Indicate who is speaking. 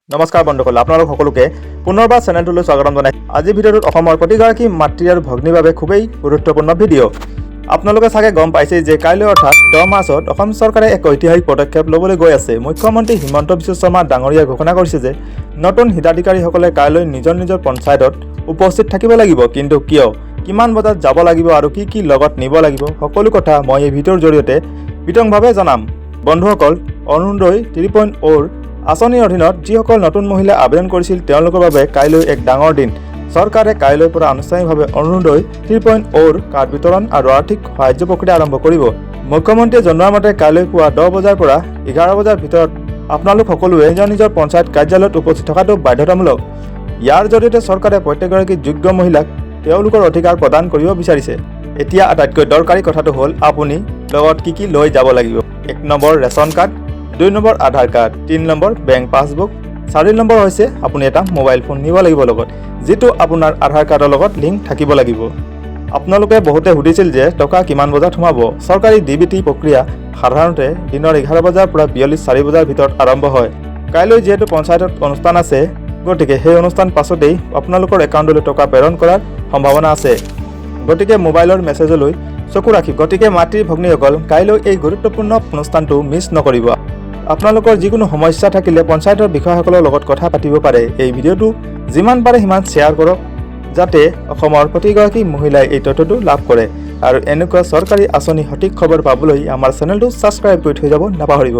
Speaker 1: নমস্কাৰ বন্ধুসকল, আপোনালোক সকলোকে পুনৰবাৰ চেনেলটোলৈ স্বাগতম জনাই আজি ভিডিঅ'টোত অসমৰ প্ৰতিগৰাকী মাতৃ আৰু ভগ্নীৰ বাবে খুবেই গুৰুত্বপূৰ্ণ ভিডিঅ'। আপোনালোকে চাগে গম পাইছে যে কাইলৈ অৰ্থাৎ 10 মাৰ্চত অসম চৰকাৰে এক ঐতিহাসিক পদক্ষেপ ল'বলৈ গৈ আছে। মুখ্যমন্ত্ৰী হিমন্ত বিশ্ব শৰ্মা ডাঙৰীয়াই ঘোষণা কৰিছে যে নতুন হিতাধিকাৰীসকলে কাইলৈ নিজৰ নিজৰ পঞ্চায়তত উপস্থিত থাকিব লাগিব। কিন্তু কিয়, কিমান বজাত যাব লাগিব আৰু কি লগত নিব লাগিব, সকলো কথা মই এই ভিডিঅ'ৰ জৰিয়তে বিতংভাৱে জনাম। বন্ধুসকল, অৰুণোদয় 3.0 আঁচনিৰ অধীনত যিসকল নতুন মহিলা আবেদন কৰিছিল তেওঁলোকৰ বাবে কাইলৈ এক ডাঙৰ দিন। চৰকাৰে কাইলৈৰ পৰা আনুষ্ঠানিকভাৱে অৰুণোদয় 3.0 কাৰ্ড বিতৰণ আৰু আৰ্থিক সাহায্য প্ৰক্ৰিয়া আৰম্ভ কৰিব। মুখ্যমন্ত্ৰীয়ে জনোৱা মতে কাইলৈ পুৱা 10 বজাৰ পৰা 11 বজাৰ ভিতৰত আপোনালোক সকলোৱে নিজৰ পঞ্চায়ত কাৰ্যালয়ত উপস্থিত থকাটো বাধ্যতামূলক। ইয়াৰ জৰিয়তে চৰকাৰে প্ৰত্যেকগৰাকী যোগ্য মহিলাক তেওঁলোকৰ অধিকাৰ প্ৰদান কৰিব বিচাৰিছে। এতিয়া আটাইতকৈ দৰকাৰী কথাটো হ'ল আপুনি লগত কি লৈ যাব লাগিব। 1 নম্বৰ ৰেচন কাৰ্ড, 2 নম্বৰ আধাৰ card, 3 number bank passbook, 4 number হৈছে আপুনি এটা মোবাইল ফোন নিব লাগিব লগত, যিটো আপোনাৰ আধাৰ কাৰ্ডৰ লগত লিংক থাকিব লাগিব। আপোনালোকে বহুতে সুধিছিল যে টকা কিমান বজাত সোমাব। চৰকাৰী ডিবিটি প্ৰক্ৰিয়া সাধাৰণতে দিনৰ 11 বজাৰ পৰা 4 বজাৰ ভিতৰত আৰম্ভ হয়। কাইলৈ যিহেতু পঞ্চায়তত অনুষ্ঠান আছে, গতিকে সেই অনুষ্ঠান পাছতেই আপোনালোকৰ একাউণ্টলৈ টকা প্ৰেৰণ কৰাৰ সম্ভাৱনা আছে। গতিকে মোবাইলৰ মেছেজলৈ চকু ৰাখিব। গতিকে মাতৃ ভগ্নীসকল, কাইলৈ এই গুৰুত্বপূৰ্ণ অনুষ্ঠানটো মিছ নকৰিব। আপোনালোকৰ যিকোনো সমস্যা থাকিলে পঞ্চায়তৰ বিষয়াসকলৰ লগত কথা পাতিব পাৰে। এই ভিডিঅ'টো যিমান পাৰে সিমান শ্বেয়াৰ কৰক, যাতে অসমৰ প্ৰতিগৰাকী মহিলাই এই তথ্যটো লাভ কৰে। আৰু এনেকুৱা চৰকাৰী আঁচনি সঠিক খবৰ পাবলৈ আমাৰ চেনেলটো ছাবস্ক্ৰাইব কৰি থৈ যাব নাপাহৰিব।